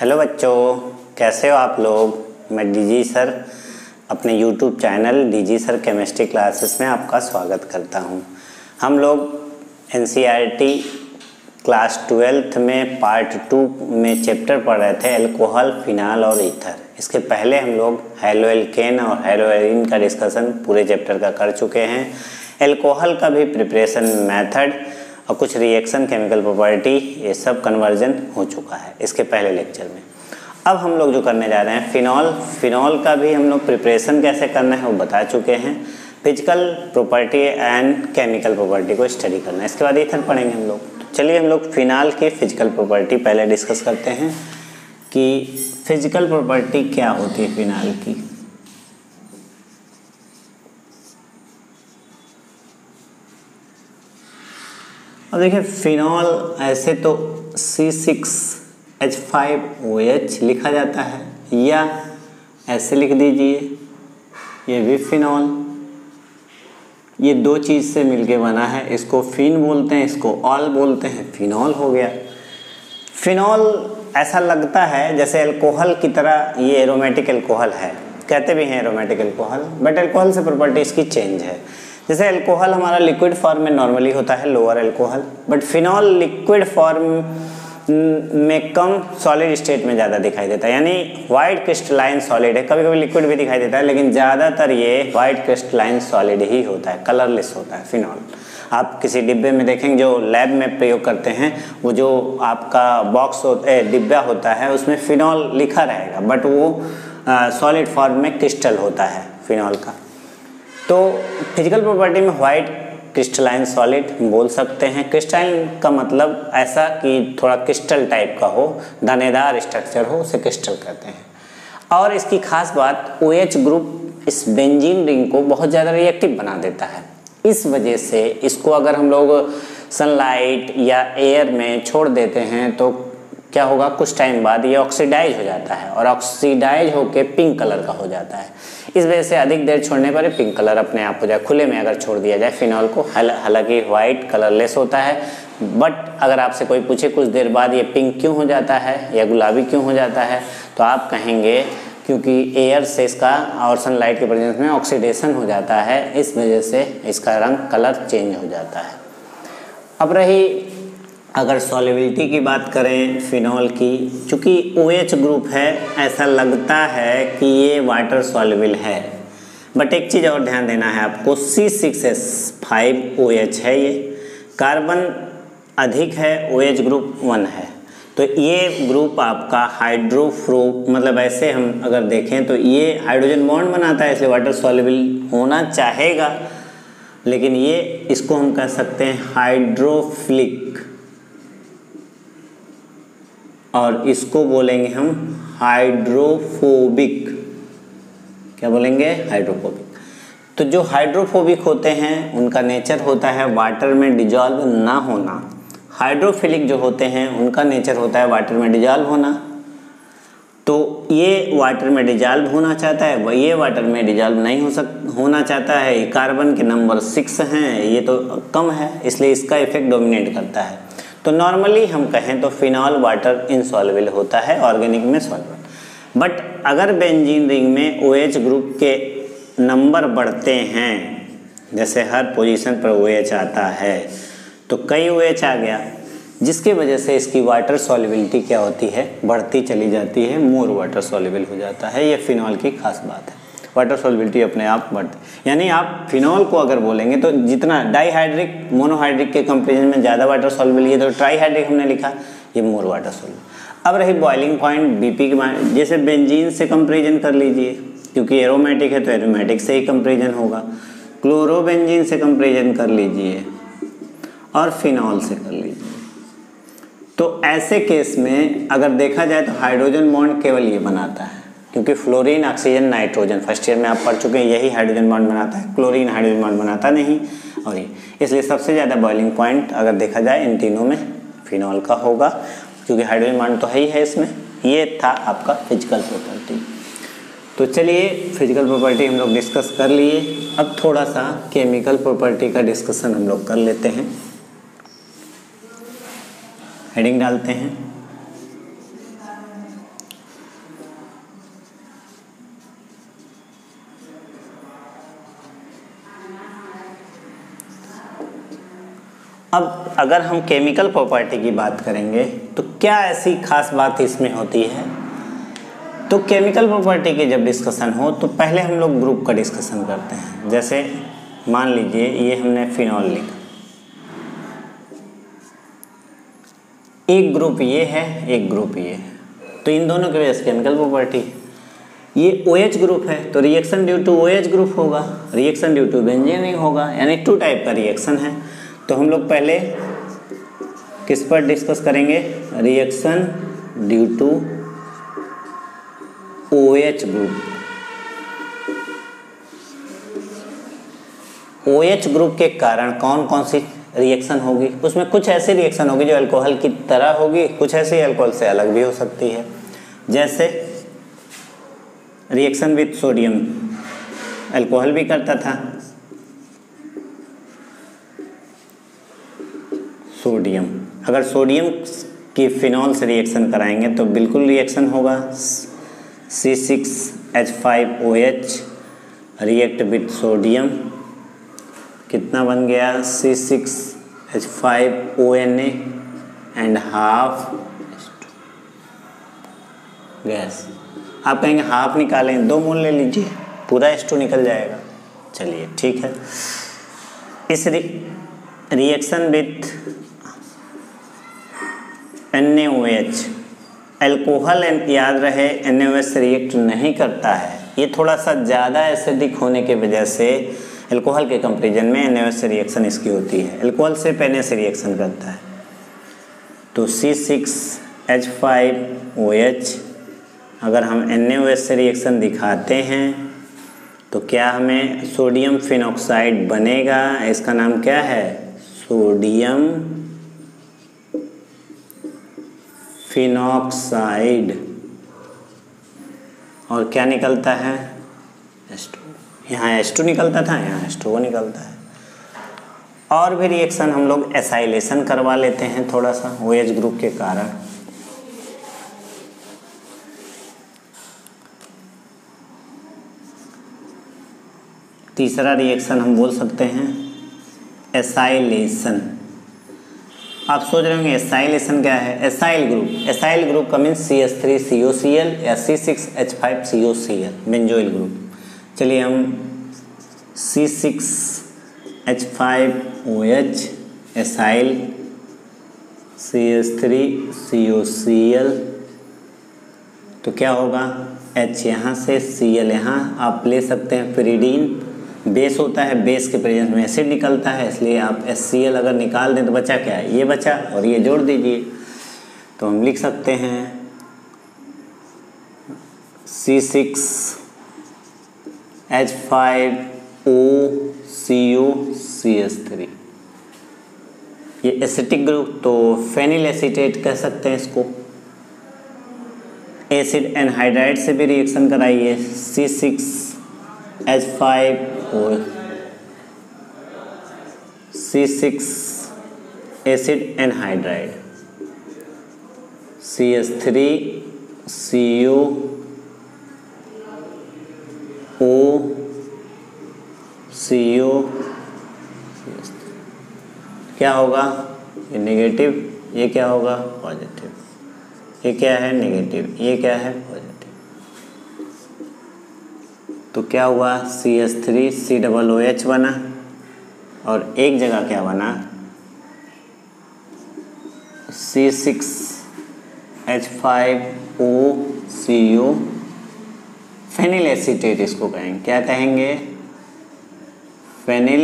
Hello बच्चों, कैसे हो आप लोग। मैं डीजी सर अपने YouTube channel DG sir chemistry classes में आपका स्वागत करता हूं। हम लोग एनसीईआरटी क्लास 12th में पार्ट 2 में चैप्टर पढ़ रहे थे अल्कोहल, फिनाल और ईथर। इसके पहले हम लोग हेलोएल्केन और हेलोएरीन का डिस्कशन पूरे चैप्टर का कर चुके हैं। अल्कोहल का भी प्रिपरेशन मेथड और कुछ रिएक्शन, केमिकल प्रॉपर्टी, ये सब कन्वर्जन हो चुका है इसके पहले लेक्चर में। अब हम लोग जो करने जा रहे हैं फिनॉल का भी हम लोग प्रिपरेशन कैसे करना है वो बता चुके हैं। Physical property and chemical property को स्टडी करना है। इसके बाद ईथर पढ़ेंगे हम लोग। तो चलिए हम लोग फिनाल की फिजिकल प्रॉपर्टी पहले डिस्कस करते हैं कि फिजिकल प्रॉपर्टी क्या होती है फिनाल की। अब देखिए, फिनॉल ऐसे तो C6H5OH लिखा जाता है, या ऐसे लिख दीजिए, ये भी फिनॉल। ये दो चीज़ से मिलके बना है, इसको फिन बोलते हैं, इसको ऑल बोलते हैं, फिनॉल हो गया। फिनॉल ऐसा लगता है जैसे अल्कोहल की तरह, ये एरोमेटिक अल्कोहल है, कहते भी हैं एरोमेटिक अल्कोहल, बट अल्कोहल से प्रॉपर्टी इसकी चेंज है। जैसे अल्कोहल हमारा लिक्विड फॉर्म में नॉर्मली होता है, lower alcohol, but phenol liquid form में कम, सॉलिड स्टेट में ज़्यादा दिखाई देता है, यानी वाइट क्रिस्टलाइन सॉलिड है। कभी कभी लिक्विड भी दिखाई देता है, लेकिन ज़्यादातर ये वाइट क्रिस्टलाइन सॉलिड ही होता है, कलरलेस होता है फिनॉल। आप किसी डिब्बे में देखेंगे जो लैब में प्रयोग करते हैं, वो जो आपका बॉक्स डिब्बा होता है उसमें फिनॉल लिखा रहेगा, बट वो सॉलिड फॉर्म में क्रिस्टल होता है फिनॉल का। तो फिजिकल प्रॉपर्टी में वाइट क्रिस्टलाइन सॉलिड बोल सकते हैं। क्रिस्टलाइन का मतलब ऐसा कि थोड़ा क्रिस्टल टाइप का हो, दानेदार स्ट्रक्चर हो, उसे क्रिस्टल कहते हैं। और इसकी खास बात, OH ग्रुप इस बेंजीन रिंग को बहुत ज़्यादा रिएक्टिव बना देता है। इस वजह से इसको अगर हम लोग सनलाइट या एयर में छोड़ देते हैं तो क्या होगा, कुछ टाइम बाद ये ऑक्सीडाइज हो जाता है, और ऑक्सीडाइज होकर पिंक कलर का हो जाता है। इस वजह से अधिक देर छोड़ने पर पिंक कलर अपने आप हो जाए, खुले में अगर छोड़ दिया जाए फिनॉल को। हालांकि वाइट कलरलेस होता है, बट अगर आपसे कोई पूछे कुछ देर बाद ये पिंक क्यों हो जाता है या गुलाबी क्यों हो जाता है, तो आप कहेंगे क्योंकि एयर से इसका और सनलाइट के प्रेजेंस में ऑक्सीडेशन हो जाता है, इस वजह से इसका रंग, कलर चेंज हो जाता है। अब रही अगर सॉल्युबिलिटी की बात करें फिनॉल की, चूँकि OH ग्रुप है, ऐसा लगता है कि ये वाटर सॉल्युबल है, बट एक चीज़ और ध्यान देना है आपको, C6H5OH है, ये कार्बन अधिक है, OH ग्रुप 1 है। तो ये ग्रुप आपका मतलब ऐसे हम अगर देखें तो ये हाइड्रोजन बॉन्ड बनाता है, इसलिए वाटर सॉल्युबल होना चाहेगा, लेकिन ये इसको हम कह सकते हैं हाइड्रोफिलिक, और इसको बोलेंगे हम हाइड्रोफोबिक। क्या बोलेंगे? हाइड्रोफोबिक। तो जो हाइड्रोफोबिक होते हैं उनका नेचर होता है वाटर में डिजॉल्व ना होना। हाइड्रोफिलिक जो होते हैं उनका नेचर होता है वाटर में डिजॉल्व होना। तो ये वाटर में डिजॉल्व होना चाहता है, ये वाटर में डिजॉल्व नहीं होना चाहता है। ये कार्बन के नंबर 6 हैं, ये तो कम है, इसलिए इसका इफेक्ट डोमिनेट करता है। तो नॉर्मली हम कहें तो फिनॉल वाटर इनसॉल्युबल होता है, ऑर्गेनिक में सॉल्युबल। बट अगर बेंजीन रिंग में OH ग्रुप के नंबर बढ़ते हैं, जैसे हर पोजीशन पर OH आता है, तो कई OH आ गया, जिसकी वजह से इसकी वाटर सॉल्युबिलिटी क्या होती है, बढ़ती चली जाती है, मोर वाटर सॉल्युबल हो जाता है। ये फिनॉल की खास बात है, वाटर सॉल्युबिलिटी अपने आप बढ़ती। यानी आप फिनॉल को अगर बोलेंगे तो जितना डाईहाइड्रिक, मोनोहाइड्रिक के कंपेरिजन में ज़्यादा वाटर सॉल्युबल, ये तो ट्राईहाइड्रिक हमने लिखा, ये मोर वाटर सॉल्युबल। अब रही बॉइलिंग पॉइंट BP की, जैसे बेंजीन से कंपेरिजन कर लीजिए, क्योंकि एरोमेटिक है तो एरोमेटिक से ही कंपेरिजन होगा। क्लोरोबेंजीन से कंपेरिजन कर लीजिए और फिनॉल से कर लीजिए। तो ऐसे केस में अगर देखा जाए तो हाइड्रोजन बॉन्ड केवल ये बनाता है, क्योंकि fluorine, oxygen, nitrogen first year में आप पढ़ चुके हैं, यही हाइड्रोजन बॉन्ड बनाता है, क्लोरीन हाइड्रोजन बॉन्ड बनाता नहीं। और ये इसलिए सबसे ज़्यादा बॉइलिंग पॉइंट अगर देखा जाए इन तीनों में फिनॉल का होगा, क्योंकि हाइड्रोजन बॉन्ड तो है ही है इसमें। ये था आपका फिजिकल प्रॉपर्टी। तो चलिए फिजिकल प्रॉपर्टी हम लोग डिस्कस कर लिए। अब थोड़ा सा केमिकल प्रॉपर्टी का डिस्कशन हम लोग कर लेते हैं। हेडिंग डालते हैं अब अगर हम केमिकल प्रॉपर्टी की बात करेंगे तो क्या ऐसी खास बात इसमें होती है। तो केमिकल प्रॉपर्टी की जब डिस्कशन हो तो पहले हम लोग ग्रुप का डिस्कशन करते हैं। जैसे मान लीजिए ये हमने फिनॉल लिखा, एक ग्रुप ये है, एक ग्रुप ये है, तो इन दोनों की वजह से केमिकल प्रॉपर्टी। ये OH ग्रुप है तो reaction due to OH group होगा, रिएक्शन ड्यू टू बेंजीन होगा, यानी 2 टाइप का रिएक्शन है। तो हम लोग पहले किस पर डिस्कस करेंगे, रिएक्शन ड्यू टू OH ग्रुप। OH ग्रुप के कारण कौन कौन सी रिएक्शन होगी, उसमें कुछ ऐसी रिएक्शन होगी जो अल्कोहल की तरह होगी, कुछ ऐसी अल्कोहल से अलग भी हो सकती है। जैसे रिएक्शन विथ सोडियम, अल्कोहल भी करता था, सोडियम, अगर सोडियम की फिनॉल से रिएक्शन कराएंगे तो बिल्कुल रिएक्शन होगा, C6H5OH रिएक्ट विथ सोडियम, कितना बन गया, C6H5ONA एंड हाफ गैस। आप कहेंगे हाफ निकालें, 2 मोल ले लीजिए, पूरा H2 निकल जाएगा। चलिए ठीक है। इस रिएक्शन विथ NaOH, अल्कोहल याद रहे NaOH से रिएक्ट नहीं करता है, ये थोड़ा सा ज़्यादा एसिडिक होने की वजह से अल्कोहल के कंपेरिजन में NaOH से रिएक्शन इसकी होती है, अल्कोहल से Na से रिएक्शन करता है। तो C6H5OH अगर हम NaOH से रिएक्शन दिखाते हैं तो क्या हमें सोडियम फिनॉक्साइड बनेगा, इसका नाम क्या है, सोडियम फिनॉक्साइड, और क्या निकलता है, H2। यहाँ H2 निकलता था, यहाँ H2O निकलता है। और भी रिएक्शन हम लोग एसाइलेशन करवा लेते हैं थोड़ा सा OH ग्रुप के कारण। तीसरा रिएक्शन हम बोल सकते हैं एसाइलेशन। आप सोच रहे होंगे एसाइलेशन क्या है, एसाइल ग्रुप, एसाइल ग्रुप का मीन्स CH3COCl या C6H5COCl बेंजोइल ग्रुप। चलिए हम C6H5OH एसाइल CH3COCl, तो क्या होगा, H यहाँ से Cl यहाँ, आप ले सकते हैं पिरीडीन, बेस होता है, बेस के प्रेजेंस में एसिड निकलता है, इसलिए आप HCl अगर निकाल दें तो बचा क्या है, ये बचा, और ये जोड़ दीजिए तो हम लिख सकते हैं C6H5OCOCH3, ये एसिटिक ग्रुप, तो फेनिल एसीटेट कह सकते हैं इसको। एसिड एनहाइड्राइड से भी रिएक्शन कराइए, C6 एसिड एनहाइड्राइड, CH3CO क्या होगा, ये नेगेटिव, ये क्या होगा, पॉजिटिव, ये क्या है नेगेटिव, ये क्या है पॉजिटिव, तो क्या हुआ, CH3COOH बना, और एक जगह क्या बना, C6H5OCO फेनिल एसीटेट, इसको कहेंगे, क्या कहेंगे, फेनिल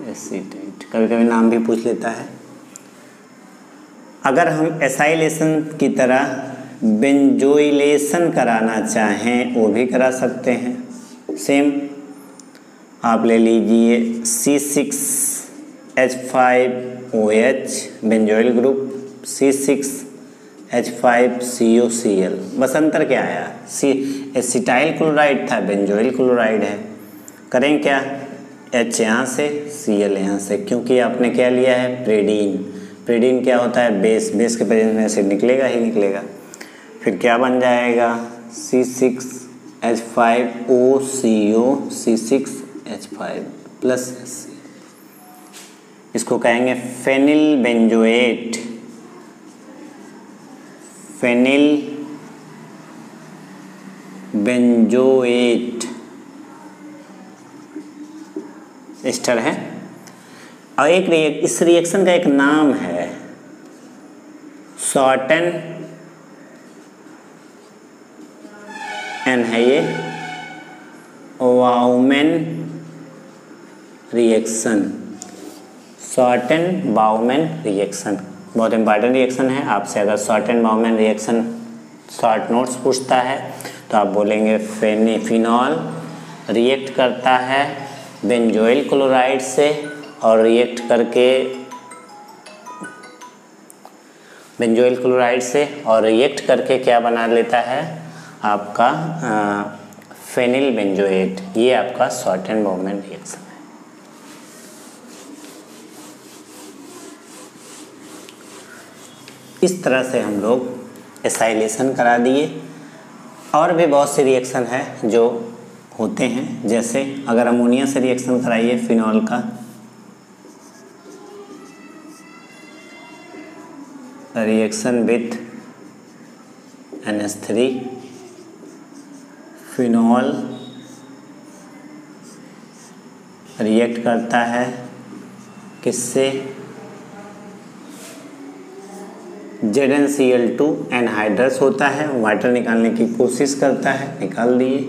एसीटेट, कभी कभी नाम भी पूछ लेता है। अगर हम एसाइलेशन की तरह बेंजोइलेशन कराना चाहें वो भी करा सकते हैं। सेम आप ले लीजिए C6H5OH बेंजोइल ग्रुप, C6H5COCl, बस अंतर क्या आया, एसिटाइल क्लोराइड था, बेंजोइल क्लोराइड है। करें क्या, H यहाँ से, Cl यहाँ से, क्योंकि आपने क्या लिया है, प्रेडीन। प्रेडीन क्या होता है, बेस, बेस के प्रेजेंस में एसिड निकलेगा ही निकलेगा। फिर क्या बन जाएगा, C6H5OCO C6H5 प्लस HCl। इसको कहेंगे phenyl benzoate. Phenyl benzoate ester है। और इस रिएक्शन का एक नाम है शॉर्टन एन है ये बाउमैन रिएक्शन। शॉर्टन बाउमैन रिएक्शन बहुत इंपॉर्टेंट रिएक्शन है। आपसे अगर शॉर्टन बाउमैन रिएक्शन शॉर्ट नोट्स पूछता है तो आप बोलेंगे फिनॉल रिएक्ट करता है बेंजोइल क्लोराइड से और रिएक्ट करके बेंजोइल क्लोराइड से और रिएक्ट करके क्या बना लेता है आपका फेनिल बेंजोएट। ये आपका शॉर्टन बाउमैन रिएक्शन है। इस तरह से हम लोग एसाइलेशन करा दिए। और भी बहुत से रिएक्शन है जो होते हैं, जैसे अगर अमोनिया से रिएक्शन कराइए फिनॉल का, reaction with NH3 phenol react करता है किससे ZnCl2 एनहाइड्रस होता है, वाटर निकालने की कोशिश करता है, निकाल दिए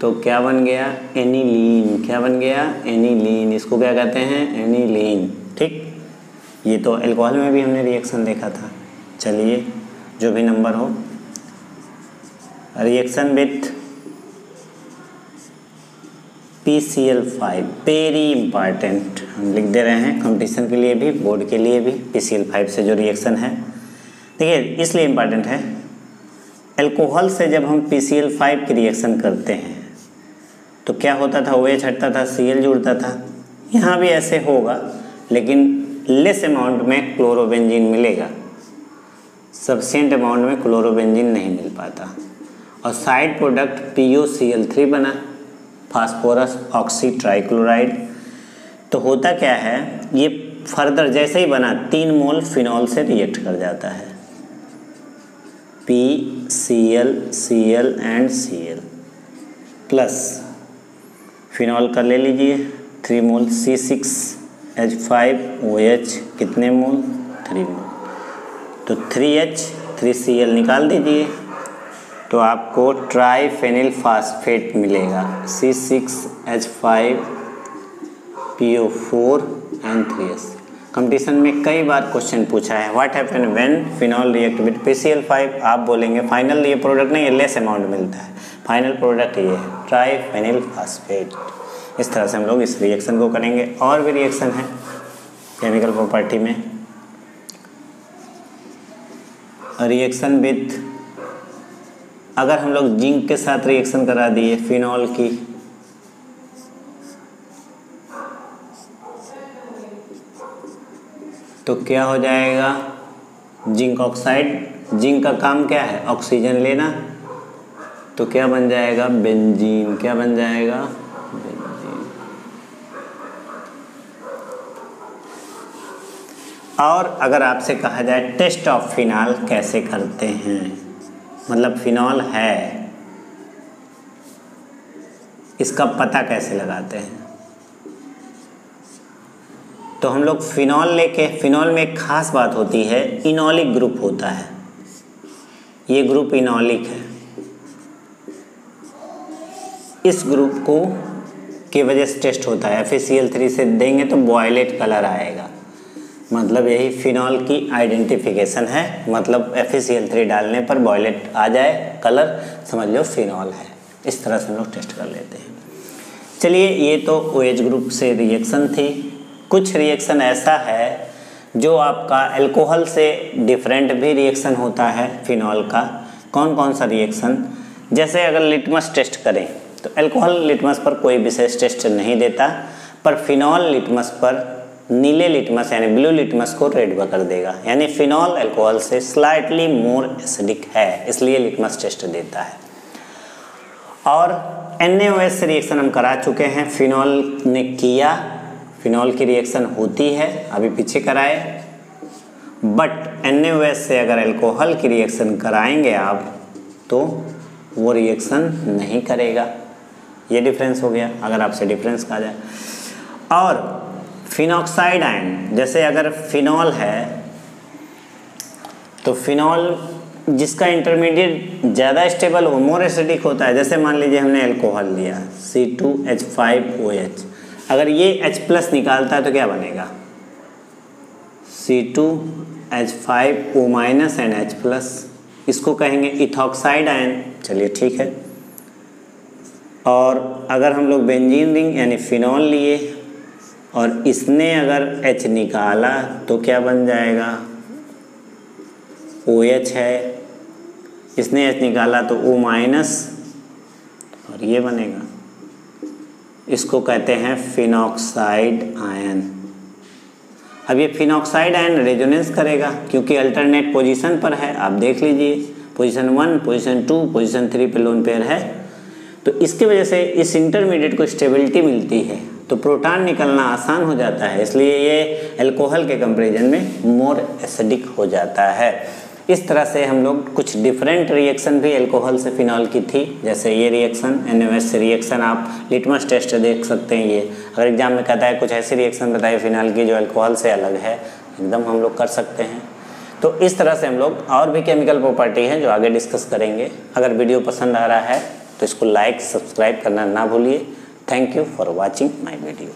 तो क्या बन गया एनिलीन। क्या बन गया एनिलीन। इसको क्या कहते हैं एनिलीन। ठीक, ये तो अल्कोहल में भी हमने रिएक्शन देखा था। चलिए जो भी नंबर हो, reaction with PCl5 very important हम लिख दे रहे हैं कंपटीशन के लिए भी, बोर्ड के लिए भी। PCl5 से जो रिएक्शन है देखिए इसलिए इम्पॉर्टेंट है, अल्कोहल से जब हम PCl5 की रिएक्शन करते हैं तो क्या होता था, OH हटता था, Cl जुड़ता था। यहाँ भी ऐसे होगा लेकिन लेस अमाउंट में क्लोरोबेंजीन मिलेगा, सफिशिएंट अमाउंट में क्लोरोबेंजीन नहीं मिल पाता और साइड प्रोडक्ट POCl3 बना, फास्फोरस ऑक्सी ट्राइक्लोराइड। तो होता क्या है, ये फर्दर जैसे ही बना 3 मोल फिनॉल से रिएक्ट कर जाता है, PCl Cl and Cl plus phenol का ले लीजिए 3 मोल C6H5OH कितने मोल 3 मोल, तो 3H 3Cl निकाल दीजिए तो आपको ट्राइफेनिल फास्फेट मिलेगा C6H5PO4 एंड 3S। कंपटीशन में कई बार क्वेश्चन पूछा है what happen when phenol react with PCl5। आप बोलेंगे फाइनल ये प्रोडक्ट नहीं, ये लेस अमाउंट मिलता है, फाइनल प्रोडक्ट ये है ट्राइफेनिल फास्फेट। इस तरह से हम लोग इस रिएक्शन को करेंगे। और भी रिएक्शन है केमिकल प्रॉपर्टी में, रिएक्शन विथ, अगर हम लोग जिंक के साथ रिएक्शन करा दिए फिनॉल की तो क्या हो जाएगा, जिंक ऑक्साइड। जिंक का काम क्या है ऑक्सीजन लेना, तो क्या बन जाएगा बेंजीन। क्या बन जाएगा बेंजीन। और अगर आपसे कहा जाए टेस्ट ऑफ फिनॉल कैसे करते हैं, मतलब फिनॉल है इसका पता कैसे लगाते हैं, तो हम लोग फिनॉल लेके, फिनॉल में एक खास बात होती है इनॉलिक ग्रुप होता है, ये ग्रुप इनॉलिक है। इस ग्रुप को की वजह से टेस्ट होता है, FeCl3 से देंगे तो वॉयलेट कलर आएगा, मतलब यही फिनॉल की आइडेंटिफिकेशन है। मतलब FeCl3 डालने पर वॉयलेट आ जाए कलर, समझ लो फिनॉल है। इस तरह से हम लोग टेस्ट कर लेते हैं। चलिए ये तो OH ग्रुप से रिएक्शन थी। कुछ रिएक्शन ऐसा है जो आपका अल्कोहल से डिफरेंट भी रिएक्शन होता है फिनॉल का। कौन कौन सा रिएक्शन, जैसे अगर लिटमस टेस्ट करें तो अल्कोहल लिटमस पर कोई विशेष टेस्ट नहीं देता, पर फिनॉल लिटमस पर नीले लिटमस यानी ब्लू लिटमस को रेड कर देगा, यानी फिनॉल अल्कोहल से स्लाइटली मोर एसिडिक है, इसलिए लिटमस टेस्ट देता है। और NaOH से रिएक्शन हम करा चुके हैं, फिनॉल ने किया, फिनॉल की रिएक्शन होती है, अभी पीछे कराए, बट NaOH से अगर अल्कोहल की रिएक्शन कराएंगे आप तो वो रिएक्शन नहीं करेगा। ये डिफरेंस हो गया अगर आपसे डिफरेंस कहा जाए। और फिनॉक्साइड आयन, जैसे अगर फिनॉल है तो फिनॉल जिसका इंटरमीडिएट ज़्यादा स्टेबल हो, मोर एसिडिक होता है, जैसे मान लीजिए हमने अल्कोहल लिया C2H5OH, अगर ये H+ निकालता है तो क्या बनेगा C2H5O- एंड H+, इसको कहेंगे इथॉक्साइड आयन। चलिए ठीक है। और अगर हम लोग बेंजीन रिंग यानी फिनॉल लिए और इसने अगर H निकाला तो क्या बन जाएगा, OH है, इसने H निकाला तो O- और ये बनेगा, इसको कहते हैं फिनॉक्साइड आयन। अब ये फिनॉक्साइड आयन रेजोनेंस करेगा क्योंकि अल्टरनेट पोजीशन पर है, आप देख लीजिए पोजीशन 1, पोजीशन 2, पोजीशन 3 पे लोन पेयर है, तो इसकी वजह से इस इंटरमीडिएट को स्टेबिलिटी मिलती है, तो प्रोटॉन निकलना आसान हो जाता है, इसलिए ये अल्कोहल के कंपैरिजन में मोर एसिडिक हो जाता है। इस तरह से हम लोग कुछ डिफरेंट रिएक्शन भी अल्कोहल से फिनॉल की थी, जैसे ये रिएक्शन NaOH से रिएक्शन, आप लिटमस टेस्ट देख सकते हैं। ये अगर एग्जाम में कहता है कुछ ऐसी रिएक्शन बताइए फिनॉल की जो अल्कोहल से अलग है, एकदम हम लोग कर सकते हैं। तो इस तरह से हम लोग और भी केमिकल प्रॉपर्टी हैं जो आगे डिस्कस करेंगे। अगर वीडियो पसंद आ रहा है तो इसको लाइक सब्सक्राइब करना ना भूलिए। Thank you for watching my video.